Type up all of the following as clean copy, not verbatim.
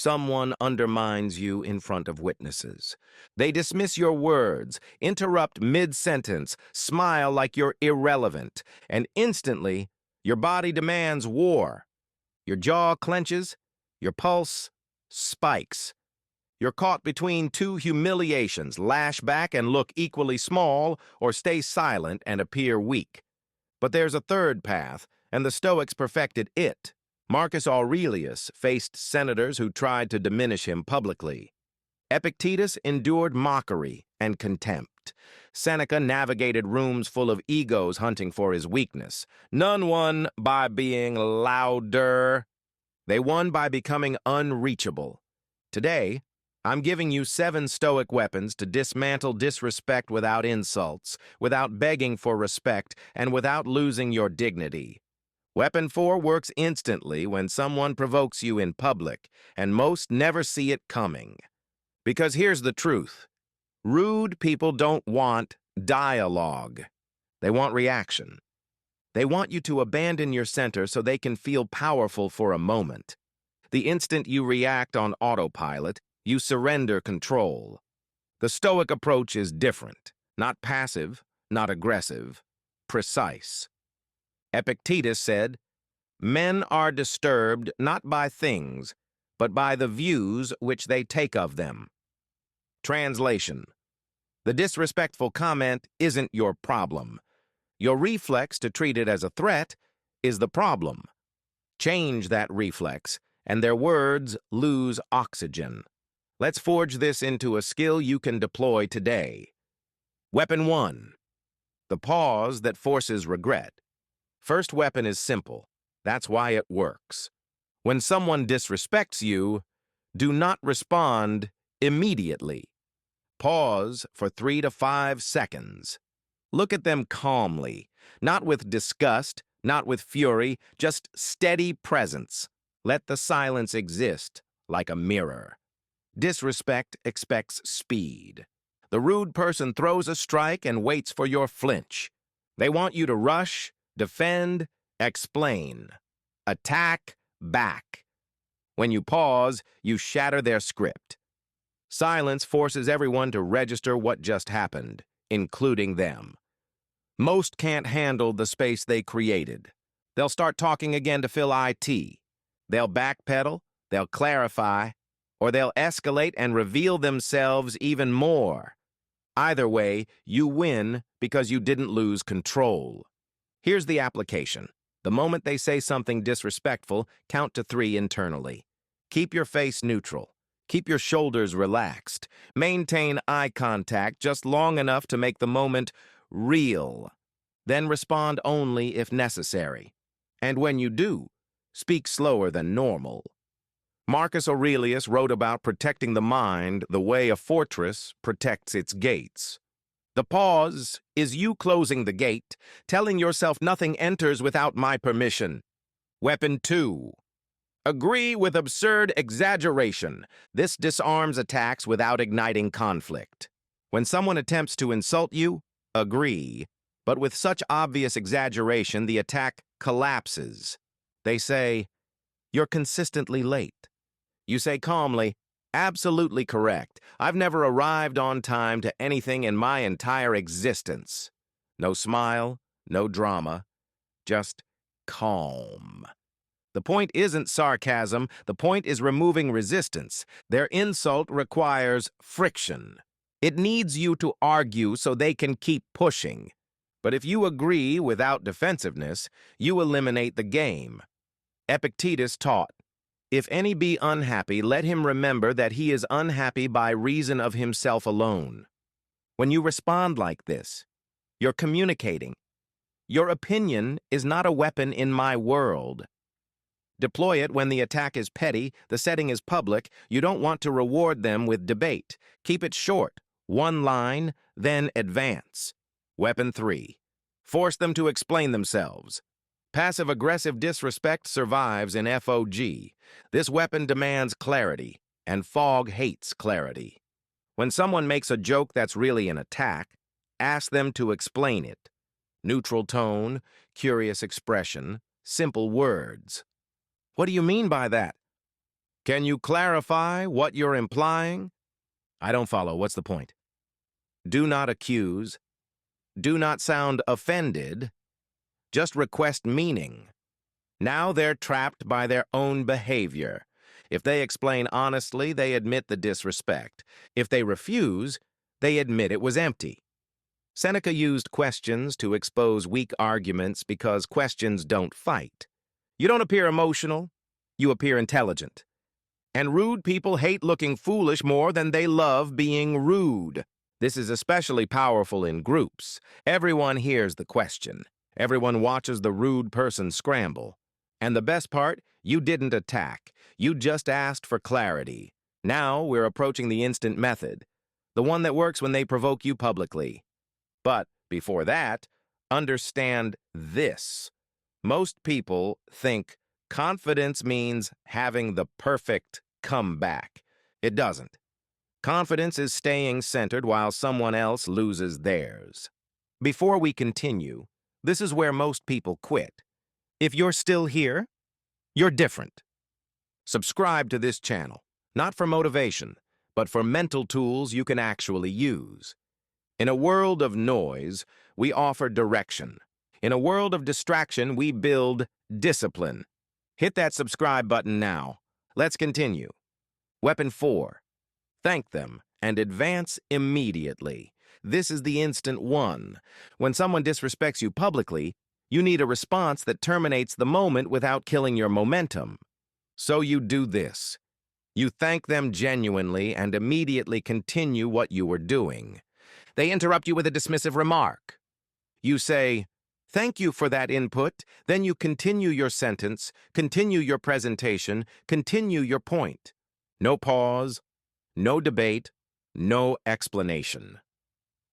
Someone undermines you in front of witnesses. They dismiss your words, interrupt mid-sentence, smile like you're irrelevant, and instantly, your body demands war. Your jaw clenches, your pulse spikes. You're caught between two humiliations: lash back and look equally small, or stay silent and appear weak. But there's a third path, and the Stoics perfected it. Marcus Aurelius faced senators who tried to diminish him publicly. Epictetus endured mockery and contempt. Seneca navigated rooms full of egos hunting for his weakness. None won by being louder. They won by becoming unreachable. Today, I'm giving you 7 Stoic weapons to dismantle disrespect without insults, without begging for respect, and without losing your dignity. Weapon 4 works instantly when someone provokes you in public, and most never see it coming. Because here's the truth. Rude people don't want dialogue. They want reaction. They want you to abandon your center so they can feel powerful for a moment. The instant you react on autopilot, you surrender control. The Stoic approach is different. Not passive, not aggressive, precise. Epictetus said, "Men are disturbed not by things, but by the views which they take of them." Translation: the disrespectful comment isn't your problem. Your reflex to treat it as a threat is the problem. Change that reflex, and their words lose oxygen. Let's forge this into a skill you can deploy today. Weapon 1. The pause that forces regret. First weapon is simple. That's why it works. When someone disrespects you, do not respond immediately. Pause for 3 to 5 seconds. Look at them calmly, not with disgust, not with fury, just steady presence. Let the silence exist like a mirror. Disrespect expects speed. The rude person throws a strike and waits for your flinch. They want you to rush, defend, explain. Attack back. When you pause, you shatter their script. Silence forces everyone to register what just happened, including them. Most can't handle the space they created. They'll start talking again to fill IT. They'll backpedal, they'll clarify, or they'll escalate and reveal themselves even more. Either way, you win because you didn't lose control. Here's the application. The moment they say something disrespectful, count to 3 internally. Keep your face neutral. Keep your shoulders relaxed. Maintain eye contact just long enough to make the moment real. Then respond only if necessary. And when you do, speak slower than normal. Marcus Aurelius wrote about protecting the mind the way a fortress protects its gates. The pause is you closing the gate, telling yourself nothing enters without my permission. Weapon 2. Agree with absurd exaggeration. This disarms attacks without igniting conflict. When someone attempts to insult you, agree. But with such obvious exaggeration, the attack collapses. They say, "You're consistently late." You say calmly, "Absolutely correct. I've never arrived on time to anything in my entire existence." No smile, no drama, just calm. The point isn't sarcasm. The point is removing resistance. Their insult requires friction. It needs you to argue so they can keep pushing. But if you agree without defensiveness, you eliminate the game. Epictetus taught, "If any be unhappy, let him remember that he is unhappy by reason of himself alone." When you respond like this, you're communicating. Your opinion is not a weapon in my world. Deploy it when the attack is petty, the setting is public. You don't want to reward them with debate. Keep it short, 1 line, then advance. Weapon 3. Force them to explain themselves. Passive-aggressive disrespect survives in FOG. This weapon demands clarity, and fog hates clarity. When someone makes a joke that's really an attack, ask them to explain it. Neutral tone, curious expression, simple words. "What do you mean by that?" Can you clarify what you're implying? I don't follow. What's the point? Do not accuse. Do not sound offended. Just request meaning. Now they're trapped by their own behavior. If they explain honestly, they admit the disrespect. If they refuse, they admit it was empty. Seneca used questions to expose weak arguments because questions don't fight. You don't appear emotional, you appear intelligent. And rude people hate looking foolish more than they love being rude. This is especially powerful in groups. Everyone hears the question. Everyone watches the rude person scramble. And the best part, you didn't attack. You just asked for clarity. Now we're approaching the instant method, the one that works when they provoke you publicly. But before that, understand this. Most people think confidence means having the perfect comeback. It doesn't. Confidence is staying centered while someone else loses theirs. Before we continue, this is where most people quit. If you're still here, you're different. Subscribe to this channel, not for motivation, but for mental tools you can actually use. In a world of noise, we offer direction. In a world of distraction, we build discipline. Hit that subscribe button now. Let's continue. Weapon 4. Thank them and advance immediately. This is the instant one. When someone disrespects you publicly, you need a response that terminates the moment without killing your momentum. So you do this. You thank them genuinely and immediately continue what you were doing. They interrupt you with a dismissive remark. You say, "Thank you for that input," then you continue your sentence, continue your presentation, continue your point. No pause, no debate, no explanation.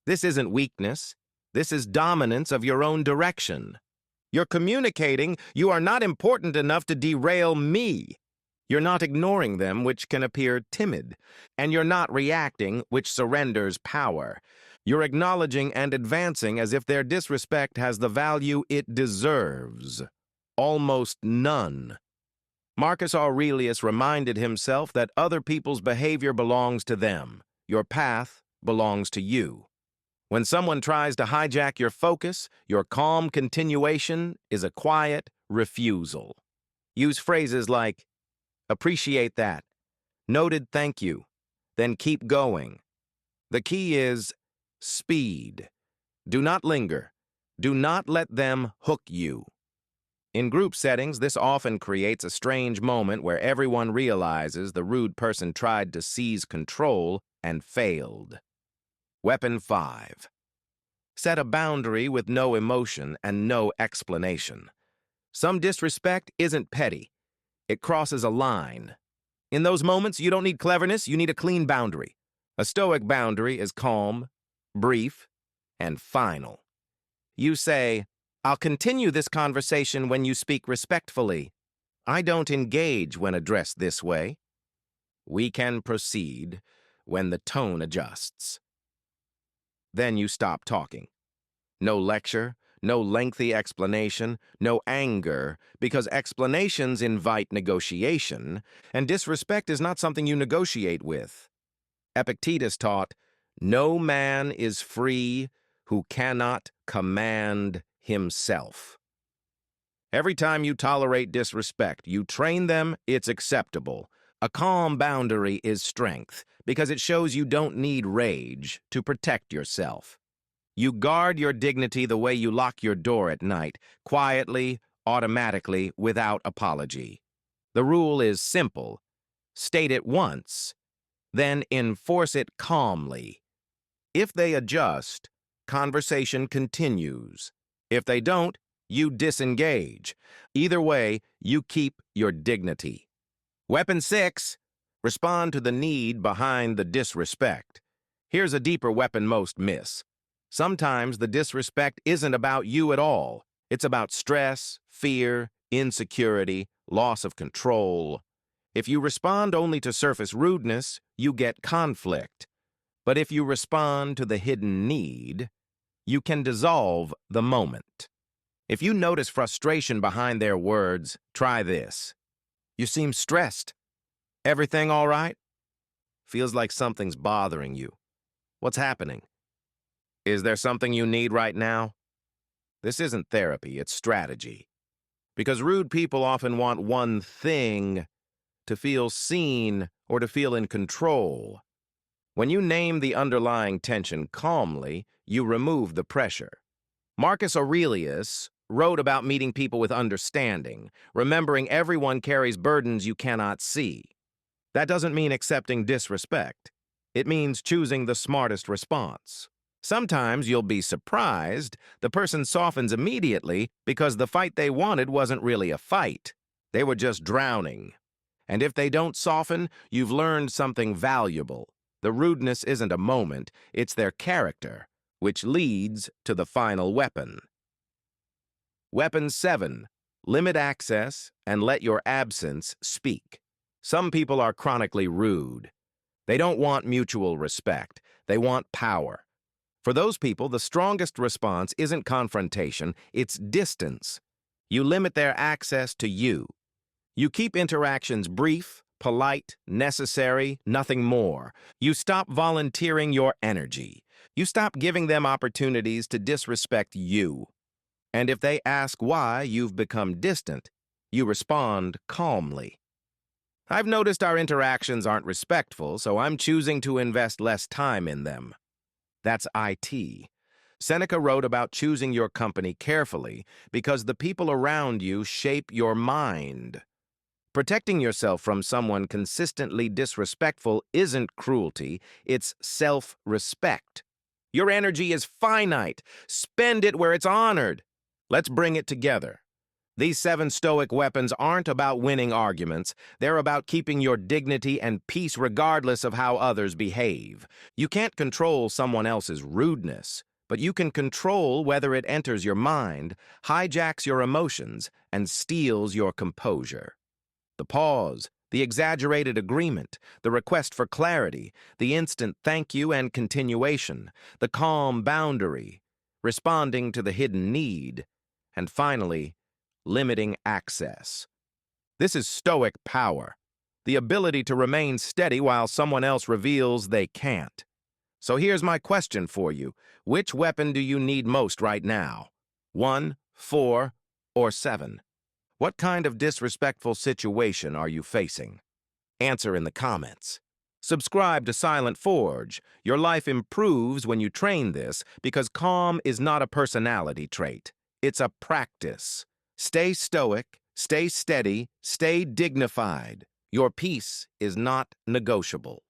This isn't weakness. This is dominance of your own direction. You're communicating, "You are not important enough to derail me." You're not ignoring them, which can appear timid. And you're not reacting, which surrenders power. You're acknowledging and advancing as if their disrespect has the value it deserves. Almost none. Marcus Aurelius reminded himself that other people's behavior belongs to them. Your path belongs to you. When someone tries to hijack your focus, your calm continuation is a quiet refusal. Use phrases like, "Appreciate that," "Noted, thank you," then keep going. The key is speed. Do not linger. Do not let them hook you. In group settings, this often creates a strange moment where everyone realizes the rude person tried to seize control and failed. Weapon 5. Set a boundary with no emotion and no explanation. Some disrespect isn't petty. It crosses a line. In those moments, you don't need cleverness, you need a clean boundary. A Stoic boundary is calm, brief, and final. You say, "I'll continue this conversation when you speak respectfully. I don't engage when addressed this way." We can proceed when the tone adjusts. Then you stop talking. No lecture, no lengthy explanation, no anger, because explanations invite negotiation, and disrespect is not something you negotiate with. Epictetus taught, "No man is free who cannot command himself." Every time you tolerate disrespect, you train them it's acceptable. A calm boundary is strength, because it shows you don't need rage to protect yourself. You guard your dignity the way you lock your door at night, quietly, automatically, without apology. The rule is simple. State it once, then enforce it calmly. If they adjust, conversation continues. If they don't, you disengage. Either way, you keep your dignity. Weapon 6. Respond to the need behind the disrespect. Here's a deeper weapon most miss. Sometimes the disrespect isn't about you at all. It's about stress, fear, insecurity, loss of control. If you respond only to surface rudeness, you get conflict. But if you respond to the hidden need, you can dissolve the moment. If you notice frustration behind their words, try this. "You seem stressed." Everything all right? Feels like something's bothering you. What's happening? Is there something you need right now? This isn't therapy, it's strategy. Because rude people often want one thing: to feel seen or to feel in control. When you name the underlying tension calmly, you remove the pressure. Marcus Aurelius wrote about meeting people with understanding, remembering everyone carries burdens you cannot see. That doesn't mean accepting disrespect. It means choosing the smartest response. Sometimes you'll be surprised the person softens immediately because the fight they wanted wasn't really a fight. They were just drowning. And if they don't soften, you've learned something valuable. The rudeness isn't a moment, it's their character, which leads to the final weapon. Weapon 7. Limit access and let your absence speak. Some people are chronically rude. They don't want mutual respect. They want power. For those people, the strongest response isn't confrontation, it's distance. You limit their access to you. You keep interactions brief, polite, necessary, nothing more. You stop volunteering your energy. You stop giving them opportunities to disrespect you. And if they ask why you've become distant, you respond calmly. I've noticed our interactions aren't respectful, so I'm choosing to invest less time in them. That's IT. Seneca wrote about choosing your company carefully because the people around you shape your mind. Protecting yourself from someone consistently disrespectful isn't cruelty, it's self-respect. Your energy is finite. Spend it where it's honored. Let's bring it together. These 7 Stoic weapons aren't about winning arguments. They're about keeping your dignity and peace regardless of how others behave. You can't control someone else's rudeness, but you can control whether it enters your mind, hijacks your emotions, and steals your composure. The pause, the exaggerated agreement, the request for clarity, the instant thank you and continuation, the calm boundary, responding to the hidden need, and finally, limiting access. This is Stoic power, the ability to remain steady while someone else reveals they can't. So here's my question for you. Which weapon do you need most right now? 1, 4, or 7? What kind of disrespectful situation are you facing? Answer in the comments. Subscribe to Silent Forge. Your life improves when you train this because calm is not a personality trait. It's a practice. Stay stoic, stay steady, stay dignified. Your peace is not negotiable.